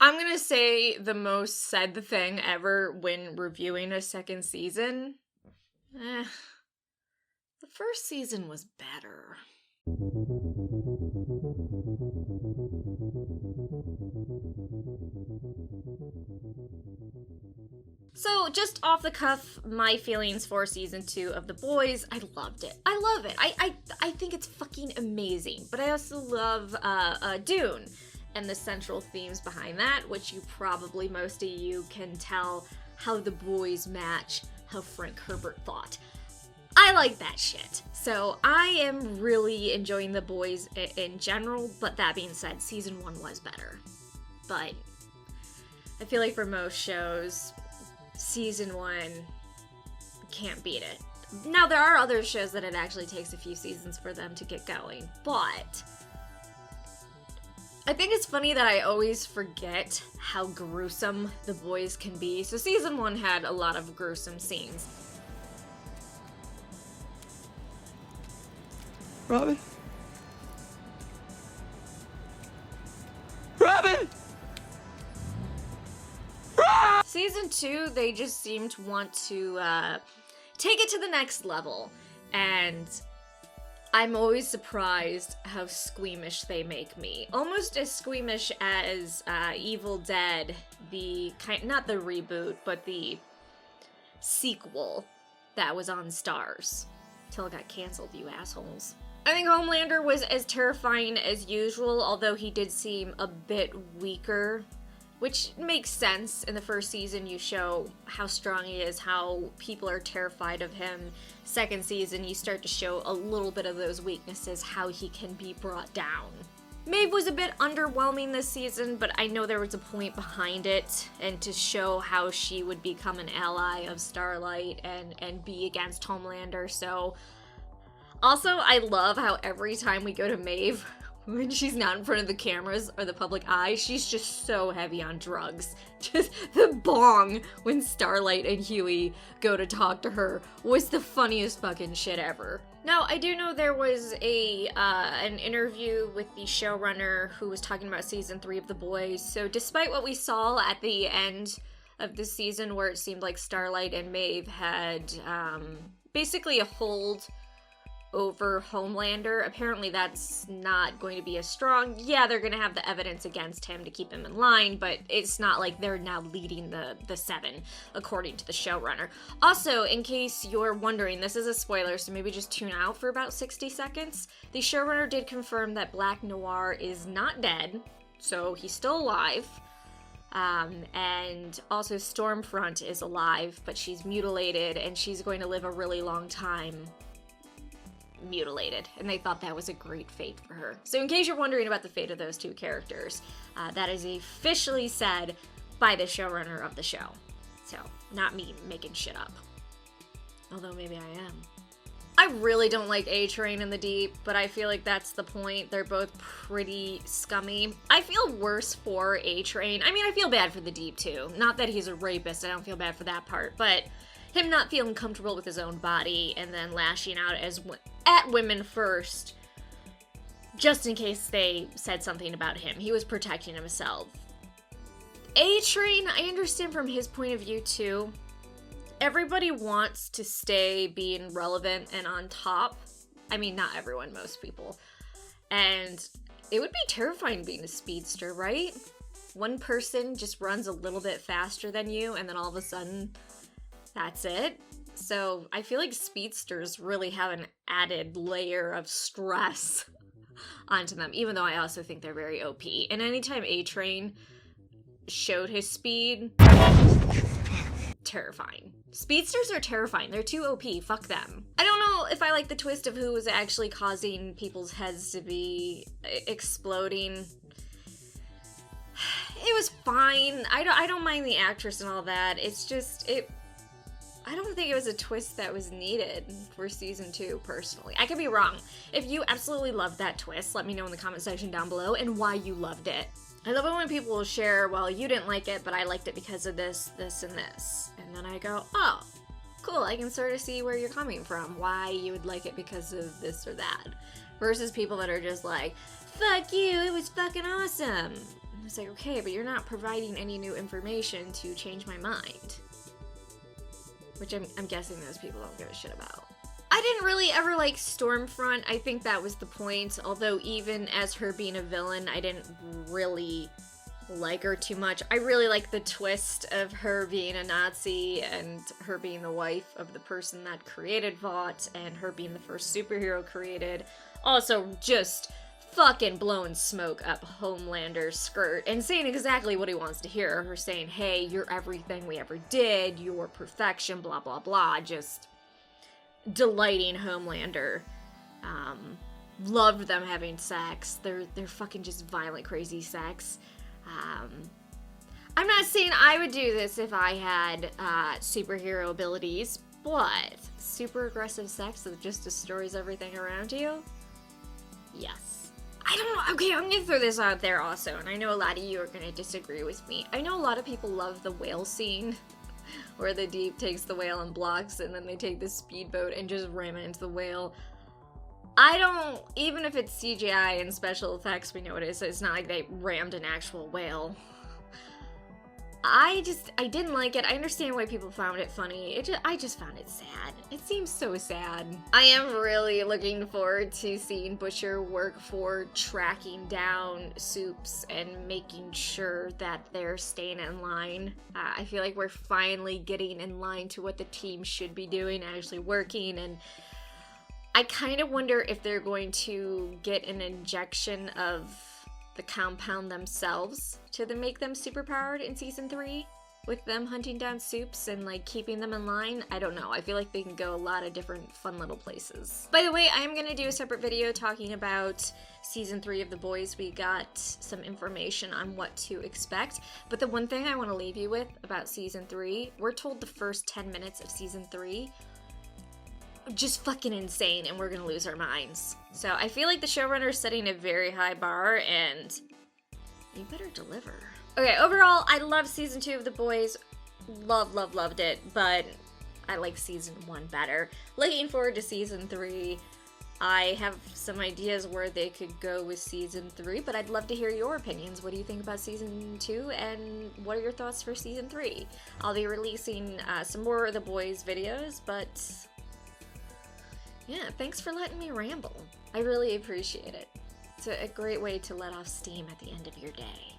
I'm gonna say the most said thing ever when reviewing a second season. The first season was better. So, just off the cuff, my feelings for season 2 of The Boys, I loved it. I love it. I think it's fucking amazing. But I also love Dune and the central themes behind that, which you probably, most of you can tell how The Boys match how Frank Herbert thought. I like that shit. So I am really enjoying The Boys in general, but that being said, season 1 was better. But I feel like for most shows, season 1 can't beat it. Now, there are other shows that it actually takes a few seasons for them to get going, but I think it's funny that I always forget how gruesome The Boys can be. So season 1 had a lot of gruesome scenes. Robin? Robin! Season 2, they just seem to want to take it to the next level, and I'm always surprised how squeamish they make me. Almost as squeamish as Evil Dead, not the reboot, but the sequel that was on Starz. Till it got canceled, you assholes. I think Homelander was as terrifying as usual, although he did seem a bit weaker, which makes sense. In the first season, you show how strong he is, how people are terrified of him. Second season, you start to show a little bit of those weaknesses, how he can be brought down. Maeve was a bit underwhelming this season, but I know there was a point behind it, and to show how she would become an ally of Starlight and be against Homelander, so. Also, I love how every time we go to Maeve, when she's not in front of the cameras or the public eye, she's just so heavy on drugs. Just the bong when Starlight and Huey go to talk to her was the funniest fucking shit ever. Now, I do know there was an interview with the showrunner who was talking about season 3 of The Boys, so despite what we saw at the end of the season where it seemed like Starlight and Maeve had basically a hold over Homelander, apparently that's not going to be as strong. Yeah, they're going to have the evidence against him to keep him in line, but it's not like they're now leading the 7, according to the showrunner. Also, in case you're wondering, this is a spoiler, so maybe just tune out for about 60 seconds. The showrunner did confirm that Black Noir is not dead, so he's still alive. And also Stormfront is alive, but she's mutilated, and she's going to live a really long time mutilated, and they thought that was a great fate for her. So in case you're wondering about the fate of those two characters, that is officially said by the showrunner of the show. So, not me making shit up. Although maybe I am. I really don't like A-Train and the Deep, but I feel like that's the point. They're both pretty scummy. I feel worse for A-Train. I mean, I feel bad for the Deep too. Not that he's a rapist, I don't feel bad for that part, but him not feeling comfortable with his own body and then lashing out at women first, just in case they said something about him. He was protecting himself. A-Train, I understand from his point of view too. Everybody wants to stay being relevant and on top. I mean, not everyone, most people. And it would be terrifying being a speedster, right? One person just runs a little bit faster than you, and then all of a sudden, that's it. So I feel like speedsters really have an added layer of stress onto them, even though I also think they're very OP. And anytime A-Train showed his speed, terrifying. Speedsters are terrifying. They're too OP. Fuck them. I don't know if I like the twist of who was actually causing people's heads to be exploding. It was fine. I don't mind the actress and all that. It's just, I don't think it was a twist that was needed for season 2, personally. I could be wrong. If you absolutely loved that twist, let me know in the comment section down below and why you loved it. I love it when people will share, well, you didn't like it, but I liked it because of this, this, and this. And then I go, oh, cool, I can sort of see where you're coming from, why you would like it because of this or that. Versus people that are just like, fuck you, it was fucking awesome. was like, okay, but you're not providing any new information to change my mind. Which I'm guessing those people don't give a shit about. I didn't really ever like Stormfront. I think that was the point. Although even as her being a villain, I didn't really like her too much. I really like the twist of her being a Nazi and her being the wife of the person that created Vought and her being the first superhero created. Also, just fucking blowing smoke up Homelander's skirt and saying exactly what he wants to hear. Her saying, hey, you're everything we ever did, you're perfection, blah, blah, blah. Just delighting Homelander. Loved them having sex. They're fucking just violent, crazy sex. I'm not saying I would do this if I had superhero abilities, but super aggressive sex that just destroys everything around you? Yes. I don't know. Okay, I'm gonna throw this out there also, and I know a lot of you are gonna disagree with me. I know a lot of people love the whale scene where the Deep takes the whale and blocks, and then they take the speedboat and just ram it into the whale. I don't, even if it's CGI and special effects, we know it is, it's not like they rammed an actual whale. I didn't like it. I understand why people found it funny. I just found it sad. It seems so sad. I am really looking forward to seeing Butcher work for tracking down Soups and making sure that they're staying in line. I feel like we're finally getting in line to what the team should be doing, actually working, and I kind of wonder if they're going to get an injection of the compound themselves to make them superpowered in season 3 with them hunting down Soups and like keeping them in line. I don't know. I feel like they can go a lot of different fun little places. By the way, I am going to do a separate video talking about season 3 of The Boys. We got some information on what to expect, but the one thing I want to leave you with about season 3, we're told the first 10 minutes of season 3 just fucking insane, and we're gonna lose our minds. So I feel like the showrunner's setting a very high bar, and you better deliver. Okay, overall, I love season 2 of The Boys. Loved it, but I like season 1 better. Looking forward to season 3. I have some ideas where they could go with season 3, but I'd love to hear your opinions. What do you think about season 2, and what are your thoughts for season 3? I'll be releasing some more of The Boys videos, but yeah, thanks for letting me ramble. I really appreciate it. It's a great way to let off steam at the end of your day.